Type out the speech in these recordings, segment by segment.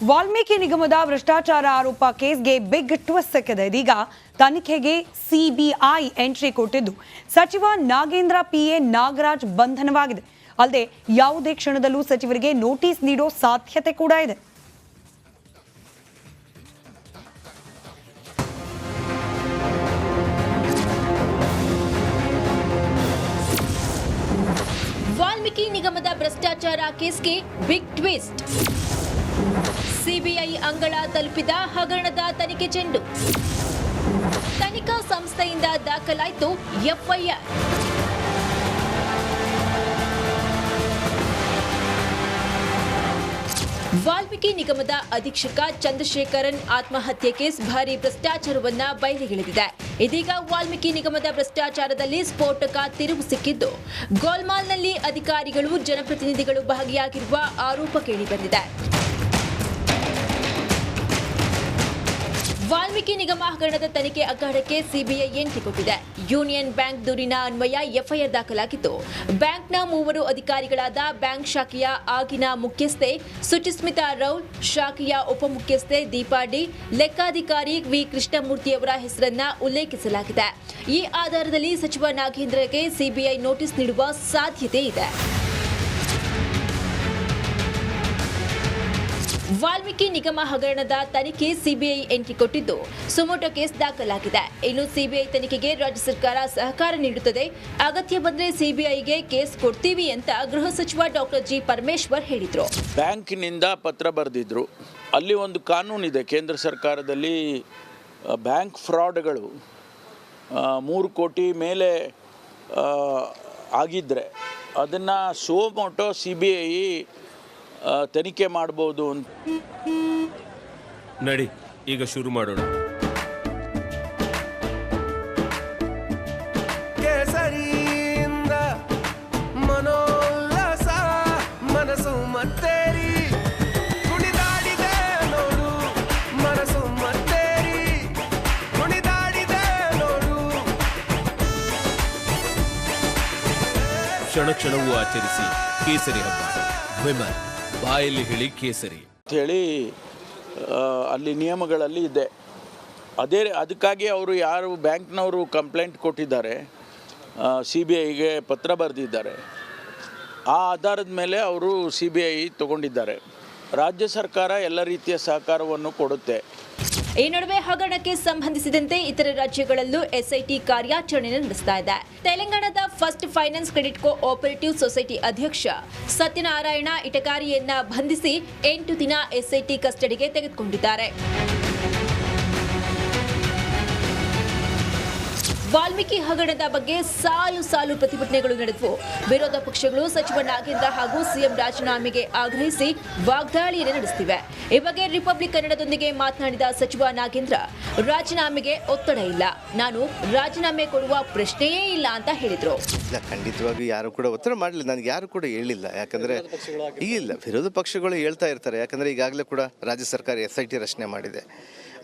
ವಾಲ್ಮೀಕಿ ನಿಗಮದ ಭ್ರಷ್ಟಾಚಾರ ಆರೋಪ ಕೇಸ್ಗೆ ಬಿಗ್ ಟ್ವಿಸ್ಟ್ ಸಿಕ್ಕಿದೆ. ಇದೀಗ ತನಿಖೆಗೆ ಸಿಬಿಐ ಎಂಟ್ರಿ ಕೊಟ್ಟಿದ್ದು ಸಚಿವ ನಾಗೇಂದ್ರ ಪಿಎ ನಾಗರಾಜ್ ಬಂಧನವಾಗಿದೆ. ಅಲ್ಲದೆ ಯಾವುದೇ ಕ್ಷಣದಲ್ಲೂ ಸಚಿವರಿಗೆ ನೋಟಿಸ್ ನೀಡೋ ಸಾಧ್ಯತೆ ಕೂಡ ಇದೆ. ವಾಲ್ಮೀಕಿ ನಿಗಮದ ಭ್ರಷ್ಟಾಚಾರ ಕೇಸ್ಗೆ ಬಿಗ್ ಟ್ವಿಸ್ಟ್. ಸಿಬಿಐ ಅಂಗಳ ತಲುಪಿದ ಹಗರಣದ ತನಿಖೆ ಚೆಂಡು. ತನಿಖಾ ಸಂಸ್ಥೆಯಿಂದ ದಾಖಲಾಯಿತು ಎಫ್ಐಆರ್. ವಾಲ್ಮೀಕಿ ನಿಗಮದ ಅಧೀಕ್ಷಕ ಚಂದ್ರಶೇಖರನ್ ಆತ್ಮಹತ್ಯೆ ಕೇಸ್ ಭಾರಿ ಭ್ರಷ್ಟಾಚಾರವನ್ನ ಬಯಲಿಗೆಳೆದಿದೆ. ಇದೀಗ ವಾಲ್ಮೀಕಿ ನಿಗಮದ ಭ್ರಷ್ಟಾಚಾರದಲ್ಲಿ ಸ್ಫೋಟಕ ತಿರುವು ಸಿಕ್ಕಿದ್ದು ಗೋಲ್ಮಾಲ್ನಲ್ಲಿ ಅಧಿಕಾರಿಗಳು ಜನಪ್ರತಿನಿಧಿಗಳು ಭಾಗಿಯಾಗಿರುವ ಆರೋಪ ಕೇಳಿಬಂದಿದೆ. ವಾಲ್ಮೀಕಿ ನಿಗಮ ಹಗರಣದ ತನಿಖೆ ಅಖಾಡಕ್ಕೆ ಸಿಬಿಐ ಎಂಟ್ರಿ ಕೊಟ್ಟಿದೆ. ಯೂನಿಯನ್ ಬ್ಯಾಂಕ್ ದೂರಿನ ಅನ್ವಯ ಎಫ್ಐಆರ್ ದಾಖಲಾಗಿದ್ದು ಬ್ಯಾಂಕ್ನ 3 ಅಧಿಕಾರಿಗಳಾದ ಬ್ಯಾಂಕ್ ಶಾಖೆಯ ಆಗಿನ ಮುಖ್ಯಸ್ಥೆ ಸುಚಿಸ್ಮಿತಾ ರೌಲ್, ಶಾಖೆಯ ಉಪಮುಖ್ಯಸ್ಥೆ ದೀಪಾ ಡಿ, ಲೆಕ್ಕಾಧಿಕಾರಿ ವಿ ಕೃಷ್ಣಮೂರ್ತಿಯವರ ಹೆಸರನ್ನ ಉಲ್ಲೇಖಿಸಲಾಗಿದೆ. ಈ ಆಧಾರದಲ್ಲಿ ಸಚಿವ ನಾಗೇಂದ್ರಗೆ ಸಿಬಿಐ ನೋಟಿಸ್ ನೀಡುವ ಸಾಧ್ಯತೆ ಇದೆ. ವಾಲ್ಮೀಕಿ ನಿಗಮ ಹಗರಣದ ತನಿಖೆ ಸಿಬಿಐ ಎಂಟ್ರಿ ಕೊಟ್ಟಿದ್ದು ಸುಮೋಟೋ ಕೇಸ್ ದಾಖಲಾಗಿದೆ. ಇನ್ನು ಸಿಬಿಐ ತನಿಖೆಗೆ ರಾಜ್ಯ ಸರ್ಕಾರ ಸಹಕಾರ ನೀಡುತ್ತದೆ. ಅಗತ್ಯ ಬಂದ್ರೆ ಸಿಬಿಐಗೆ ಕೇಸ್ ಕೊಡ್ತೀವಿ ಅಂತ ಗೃಹ ಸಚಿವ ಡಾಕ್ಟರ್ ಜಿ ಪರಮೇಶ್ವರ್ ಹೇಳಿದ್ರು. ಬ್ಯಾಂಕಿನಿಂದ ಪತ್ರ ಬರೆದಿದ್ರು. ಅಲ್ಲಿ ಒಂದು ಕಾನೂನಿದೆ ಕೇಂದ್ರ ಸರ್ಕಾರದಲ್ಲಿ, ಬ್ಯಾಂಕ್ ಫ್ರಾಡ್ಗಳು 3 ಕೋಟಿ ಮೇಲೆ ಆಗಿದ್ದರೆ ಅದನ್ನು ಸುಮೋಟೋ ಸಿಬಿಐ ತನಿಖೆ ಮಾಡಬಹುದು ಅಂತ. ನಡಿ ಈಗ ಶುರು ಮಾಡೋಣ. ಕೇಸರಿಯಿಂದ ಮನೋಲ್ಲಾಸ ಮನಸ್ಸು ಮತ್ತೇರಿ ಕುಣಿದಾಡಿದೆ ನೋಡು, ಮನಸ್ಸು ಮತ್ತೇರಿ ಕುಣಿದಾಡಿದೆ ನೋಡು. ಕ್ಷಣ ಕ್ಷಣವೂ ಆಚರಿಸಿ ಕೇಸರಿ ಹಬ್ಬ. ವಿಮಲ್ ಬಾಯಲ್ಲಿ ಹೇಳಿ ಕೇಸರಿ ಹೇಳಿ ಅಲ್ಲಿ ನಿಯಮಗಳಲ್ಲಿ ಇದೆ. ಅದಕ್ಕಾಗಿ ಅವರು ಯಾರು ಬ್ಯಾಂಕ್ನವರು ಕಂಪ್ಲೇಂಟ್ ಕೊಟ್ಟಿದ್ದಾರೆ, ಸಿ ಬಿ ಐಗೆ ಪತ್ರ ಬರೆದಿದ್ದಾರೆ, ಆ ಆಧಾರದ ಮೇಲೆ ಅವರು ಸಿ ಬಿ ಐ ತಗೊಂಡಿದ್ದಾರೆ. ರಾಜ್ಯ ಸರ್ಕಾರ ಎಲ್ಲ ರೀತಿಯ ಸಹಕಾರವನ್ನು ಕೊಡುತ್ತೆ. ಈ ನಡುವೆ ಹಗರಣಕ್ಕೆ ಸಂಬಂಧಿಸಿದಂತೆ ಇತರ ರಾಜ್ಯಗಳಲ್ಲೂ ಎಸ್ಐಟಿ ಕಾರ್ಯಾಚರಣೆ ನಡೆಸ್ತಾ ಇದೆ. ತೆಲಂಗಾಣದ first finance credit cooperative society ಅಧ್ಯಕ್ಷ ಸತ್ಯನಾರಾಯಣ ಇಟಕಾರಿಯನ್ನ ಬಂಧಿಸಿ 8 ದಿನ ಎಸ್ಐಟಿ ಕಸ್ಟಡಿಗೆ ತೆಗೆದುಕೊಂಡಿದ್ದಾರೆ. ವಾಲ್ಮೀಕಿ ಹಗರಣದ ಬಗ್ಗೆ ಸಾಲು ಪ್ರತಿಭಟನೆಗಳು ನಡೆದವು. ವಿರೋಧ ಪಕ್ಷಗಳು ಸಚಿವ ನಾಗೇಂದ್ರ ಹಾಗೂ ಸಿಎಂ ರಾಜೀನಾಮೆಗೆ ಆಗ್ರಹಿಸಿ ವಾಗ್ದಾಳಿಯನ್ನು ನಡೆಸುತ್ತಿವೆ. ಈ ಬಗ್ಗೆ ರಿಪಬ್ಲಿಕ್ ಕನ್ನಡದೊಂದಿಗೆ ಮಾತನಾಡಿದ ಸಚಿವ ನಾಗೇಂದ್ರ, ರಾಜೀನಾಮೆಗೆ ಒತ್ತಡ ಇಲ್ಲ, ನಾನು ರಾಜೀನಾಮೆ ಕೊಡುವ ಪ್ರಶ್ನೆಯೇ ಇಲ್ಲ ಅಂತ ಹೇಳಿದ್ರು. ಇಲ್ಲ, ಖಂಡಿತವಾಗಿ ಯಾರು ಕೂಡ ಒತ್ತಡ ಮಾಡಲಿಲ್ಲ, ನನಗೆ ಯಾರು ಕೂಡ ಹೇಳಿಲ್ಲ. ಯಾಕಂದರೆ ಇಲ್ಲ, ವಿರೋಧ ಪಕ್ಷಗಳು ಹೇಳ್ತಾ ಇರ್ತಾರೆ. ಯಾಕಂದರೆ ಈಗಾಗಲೇ ಕೂಡ ರಾಜ್ಯ ಸರ್ಕಾರ SIT ರಚನೆ ಮಾಡಿದೆ,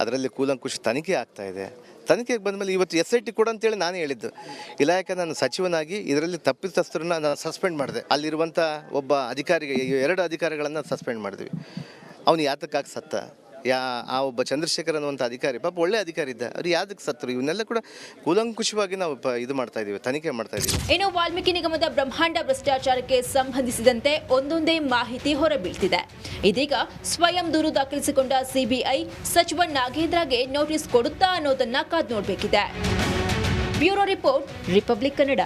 ಅದರಲ್ಲಿ ಕೂಲಂಕುಷ ತನಿಖೆ ಆಗ್ತಾ ಇದೆ. ತನಿಖೆಗೆ ಬಂದ ಮೇಲೆ ಇವತ್ತು SIT ಕೂಡ ಅಂತೇಳಿ ನಾನು ಹೇಳಿದ್ದು ಇಲ್ಲ. ಯಾಕಂದ್ರೆ ನಾನು ಸಚಿವನಾಗಿ ಇದರಲ್ಲಿ ತಪ್ಪಿತಸ್ಥರನ್ನ ನಾನು ಸಸ್ಪೆಂಡ್ ಮಾಡಿದೆ. ಅಲ್ಲಿರುವಂಥ ಒಬ್ಬ ಅಧಿಕಾರಿಗೆ 2 ಅಧಿಕಾರಿಗಳನ್ನು ಸಸ್ಪೆಂಡ್ ಮಾಡಿದ್ವಿ. ಅವನು ಯಾತಕ್ಕಾಗಿ ಸತ್ತ, ಆ ಒಬ್ಬ ಚಂದ್ರಶೇಖರ್ ಅನ್ನುವಂಥ ಅಧಿಕಾರಿ ಪಾಪ ಒಳ್ಳೆ ಅಧಿಕಾರಿ ಇದ್ದ, ಅವ್ರು ಯಾವ್ದಕ್ಕೆ ಸತ್ತರು, ಇವನ್ನೆಲ್ಲ ಕೂಡ ಕೂಲಂಕುಷವಾಗಿ ನಾವು ಇದು ಮಾಡ್ತಾ ಇದೀವಿ, ತನಿಖೆ ಮಾಡ್ತಾ ಇದೀವಿ. ಇನ್ನು ವಾಲ್ಮೀಕಿ ನಿಗಮದ ಬ್ರಹ್ಮಾಂಡ ಭ್ರಷ್ಟಾಚಾರಕ್ಕೆ ಸಂಬಂಧಿಸಿದಂತೆ ಒಂದೊಂದೇ ಮಾಹಿತಿ ಹೊರಬೀಳ್ತಿದೆ. ಇದೀಗ ಸ್ವಯಂ ದೂರು ದಾಖಲಿಸಿಕೊಂಡ ಸಿಬಿಐ ಸಚಿವ ನಾಗೇಂದ್ರಗೆ ನೋಟಿಸ್ ಕೊಡುತ್ತಾ ಅನ್ನೋದನ್ನ ಕಾದು ನೋಡಬೇಕಿದೆ. Bureau report, Republic Kannada.